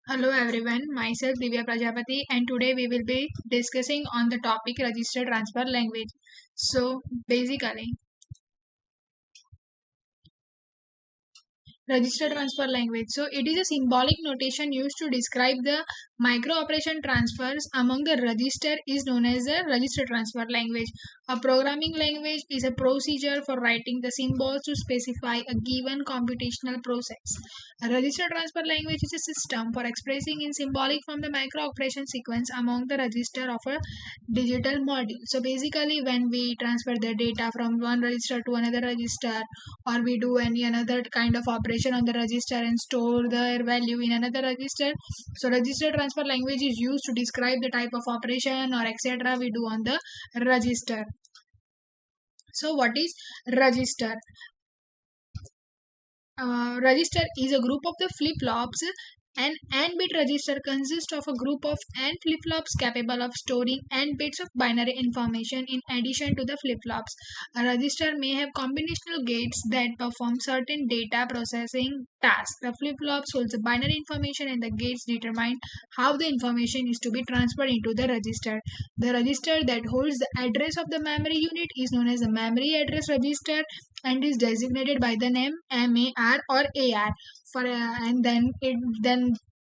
Hello everyone, myself Divya Prajapati and today we will be discussing on the topic register transfer language. So basically register transfer language. So it is a symbolic notation used to describe the micro operation transfers among the register is known as a register transfer language. A programming language is a procedure for writing the symbols to specify a given computational process. A register transfer language is a system for expressing in symbolic form the micro operation sequence among the register of a digital module. So basically when we transfer the data from one register to another register, or we do any another kind of operation on the register and store their value in another register, so register transfer language is used to describe the type of operation or etc we do on the register. So what is register? Register is a group of the flip-flops. An AND bit register consists of a group of AND flip-flops capable of storing AND bits of binary information in addition to the flip-flops. A register may have combinational gates that perform certain data processing tasks. The flip-flops holds the binary information and the gates determine how the information is to be transferred into the register. The register that holds the address of the memory unit is known as a memory address register and is designated by the name MAR or AR. For and then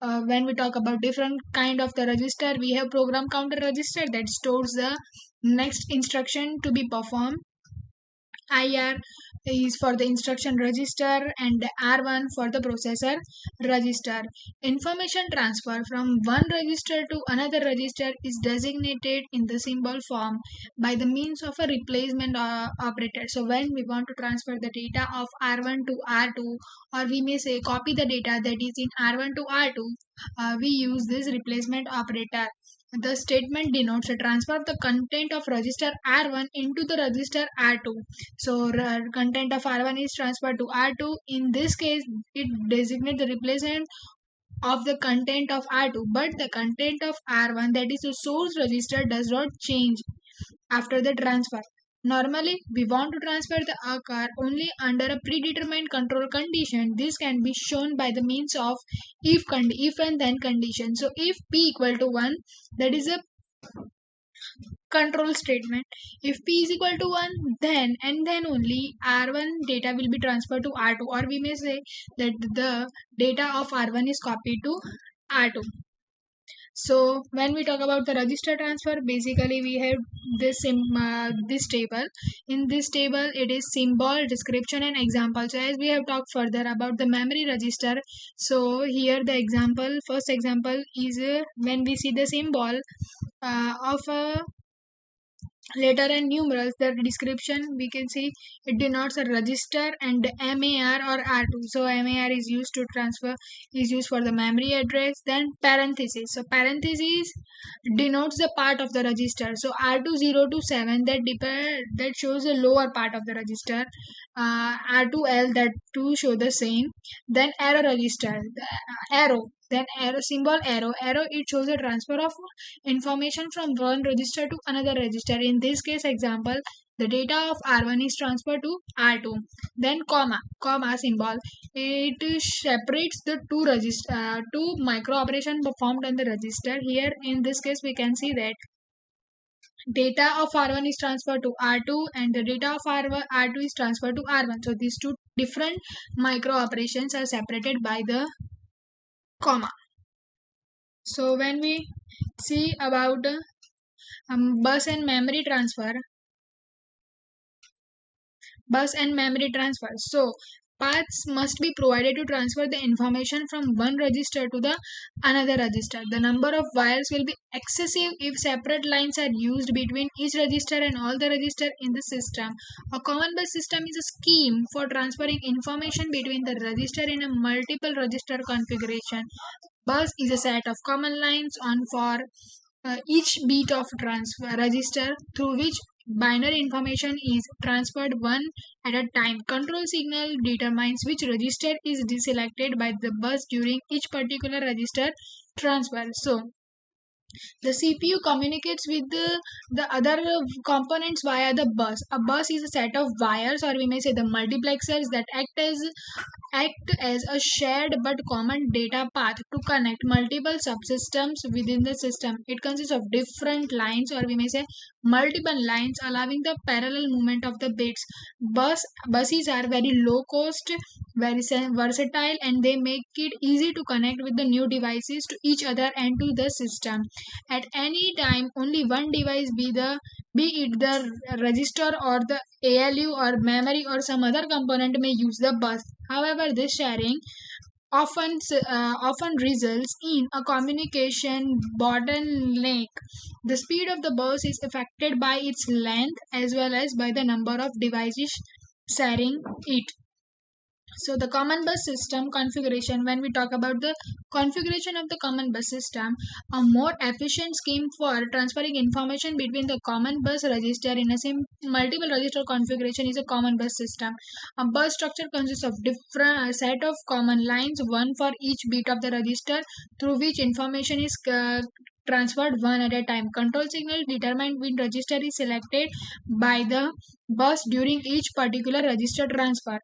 when we talk about different kind of the register, we have program counter register that stores the next instruction to be performed. IR is for the instruction register and R1 for the processor register. Information transfer from one register to another register is designated in the symbol form by the means of a replacement operator. So when we want to transfer the data of R1 to R2, or we may say copy the data that is in R1 to R2, we use this replacement operator. The statement denotes a transfer of the content of register R1 into the register R2. So content of R1 is transferred to R2. In this case, it designates the replacement of the content of R2, but the content of R1, that is the source register, does not change after the transfer. Normally, we want to transfer the occur only under a predetermined control condition. This can be shown by the means of if and then condition. So if p equal to 1, that is a control statement. If p is equal to 1, then and then only R1 data will be transferred to R2, or we may say that the data of R1 is copied to R2. So when we talk about the register transfer, basically we have this table. In this table, it is symbol, description, and example. So as we have talked further about the memory register, so here the example, first example is when we see the symbol of a letter and numerals, the description we can see it denotes a register and MAR or R2. So MAR is used to transfer, is used for the memory address. Then parenthesis, so parenthesis denotes the part of the register. So R2 0 to 7, that shows the lower part of the register. R2L, that to show the same. Then arrow register, arrow, then arrow symbol, arrow it shows a transfer of information from one register to another register. In this case example, the data of R1 is transferred to R2. Then comma symbol, it separates the two micro operation performed on the register. Here in this case we can see that data of R1 is transferred to R2 and the data of R2 is transferred to R1. So these two different micro operations are separated by the comma. So when we see about bus and memory transfer, so paths must be provided to transfer the information from one register to the another register. The number of wires will be excessive if separate lines are used between each register and all the register in the system. A common bus system is a scheme for transferring information between the register in a multiple register configuration. Bus is a set of common lines on for each bit of transfer register through which binary information is transferred one at a time. Control signal determines which register is deselected by the bus during each particular register transfer. So the CPU communicates with the other components via the bus. A bus is a set of wires, or we may say the multiplexers, that act as act as a shared but common data path to connect multiple subsystems within the system. It consists of different lines, or we may say multiple lines, allowing the parallel movement of the bits. Buses are very low cost, very versatile, and they make it easy to connect with the new devices to each other and to the system. At any time, only one device, be it the register or the ALU or memory or some other component, may use the bus. However, this sharing often results in a communication bottleneck. The speed of the bus is affected by its length as well as by the number of devices sharing it. So the common bus system configuration, when we talk about the configuration of the common bus system, a more efficient scheme for transferring information between the common bus register in a multiple register configuration is a common bus system. A bus structure consists of different set of common lines, one for each bit of the register, through which information is transferred one at a time. Control signal determined when register is selected by the bus during each particular register transfer.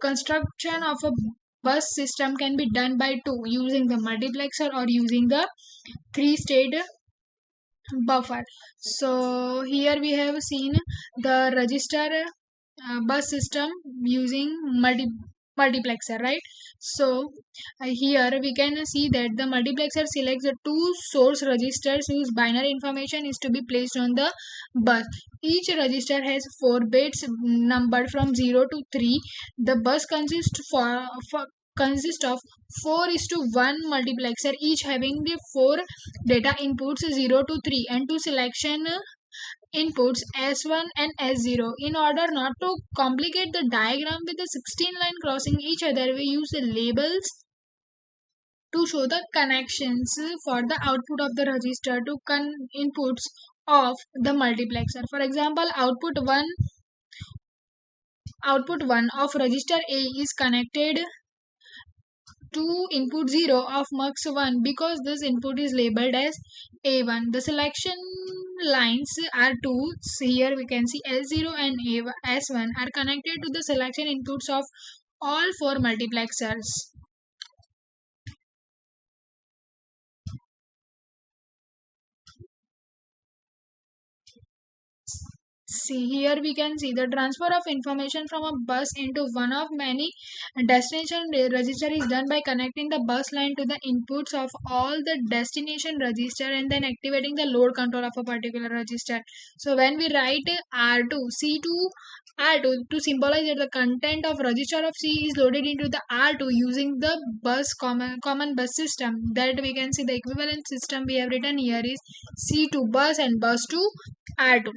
Construction of a bus system can be done by two, using the multiplexer or using the three-state buffer. So here we have seen the register bus system using multiplexer, right? So here we can see that the multiplexer selects the two source registers whose binary information is to be placed on the bus. Each register has 4 bits numbered from 0 to 3. The bus consists of 4 is to 1 multiplexer, each having the 4 data inputs 0 to 3 and 2 selection inputs S1 and S0. In order not to complicate the diagram with the 16 line crossing each other, we use the labels to show the connections for the output of the register to inputs of the multiplexer. For example, output 1 of register A is connected to input 0 of mux 1 because this input is labeled as A1. The selection lines are two. So here we can see S0 and S1 are connected to the selection inputs of all 4 multiplexers. See, here we can see the transfer of information from a bus into one of many destination register is done by connecting the bus line to the inputs of all the destination register and then activating the load control of a particular register. So when we write R2, C2, R2 to symbolize that the content of register of C is loaded into the R2 using the common bus system, that we can see the equivalent system we have written here is C2 bus and bus to R2.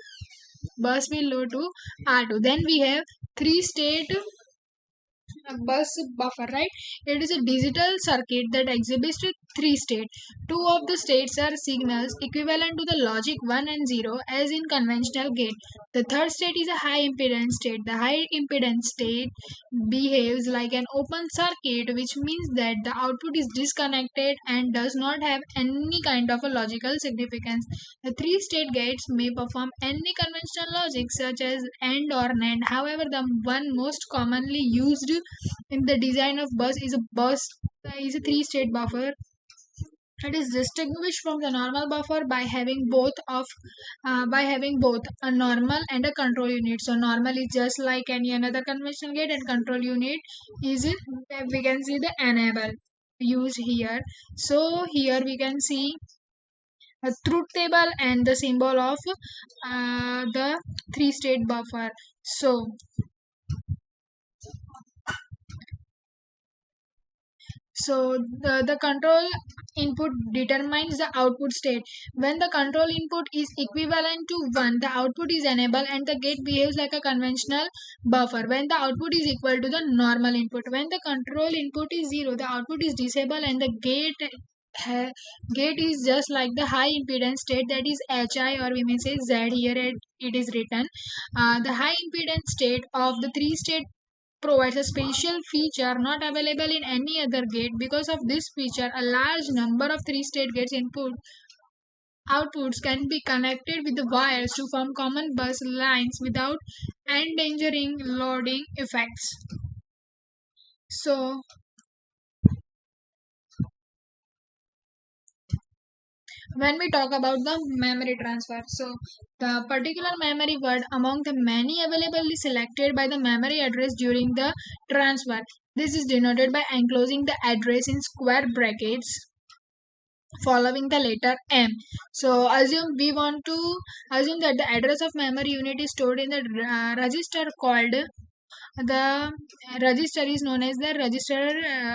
Bus will load to R2. Then we have three-state bus buffer, right? It is a digital circuit that exhibits three states. Two of the states are signals equivalent to the logic 1 and 0 as in conventional gate. The third state is a high impedance state. The high impedance state behaves like an open circuit, which means that the output is disconnected and does not have any kind of a logical significance. The three-state gates may perform any conventional logic such as AND or NAND. However, the one most commonly used in the design of bus is a three-state buffer. It is distinguished from the normal buffer by having both a normal and a control unit. So normal is just like any another conventional gate, and control unit is, we can see the enable used here. So here we can see a truth table and the symbol of the three-state buffer. So the control input determines the output state. When the control input is equivalent to 1, the output is enabled and the gate behaves like a conventional buffer. When the output is equal to the normal input. When the control input is 0, the output is disabled and the gate is just like the high impedance state, that is HI, or we may say Z here it is written. The high impedance state of the three-state provides a special feature not available in any other gate. Because of this feature, a large number of three-state gates outputs can be connected with the wires to form common bus lines without endangering loading effects. So when we talk about the memory transfer, so the particular memory word among the many available is selected by the memory address during the transfer. This is denoted by enclosing the address in square brackets following the letter M. So assume we want to assume that the address of memory unit is stored in the register called the register is known as the register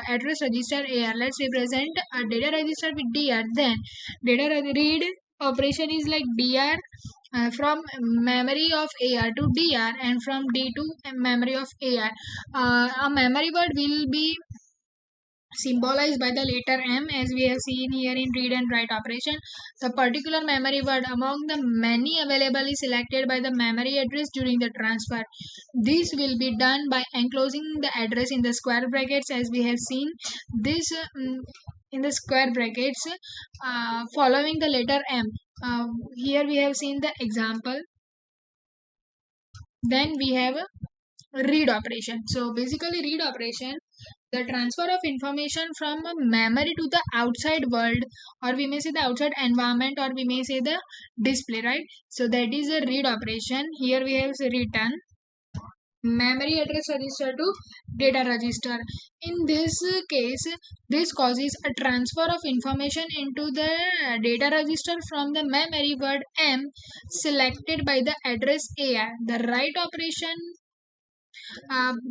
address register AR. Let's represent a data register with DR. Then read operation is like DR from memory of AR to DR and from D to memory of AR. A memory word will be symbolized by the letter M as we have seen here in read and write operation. The particular memory word among the many available is selected by the memory address during the transfer. This will be done by enclosing the address in the square brackets as we have seen. This in the square brackets following the letter M. Here we have seen the example. Then we have a read operation. So basically read operation, the transfer of information from a memory to the outside world, or we may say the outside environment, or we may say the display, right? So that is a read operation. Here we have written memory address register to data register. In this case, this causes a transfer of information into the data register from the memory word M selected by the address AR. The write operation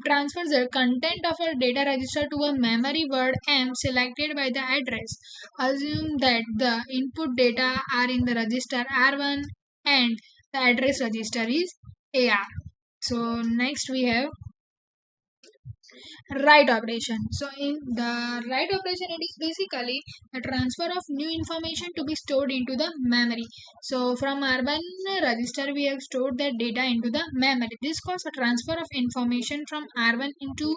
transfers the content of a data register to a memory word M selected by the address. Assume that the input data are in the register R1 and the address register is AR. So next we have write operation. So in the write operation, it is basically a transfer of new information to be stored into the memory. So from R1 register we have stored that data into the memory. This calls a transfer of information from R1 into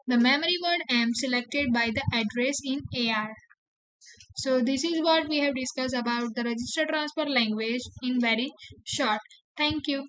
the memory word M selected by the address in AR. So this is what we have discussed about the register transfer language in very short. Thank you.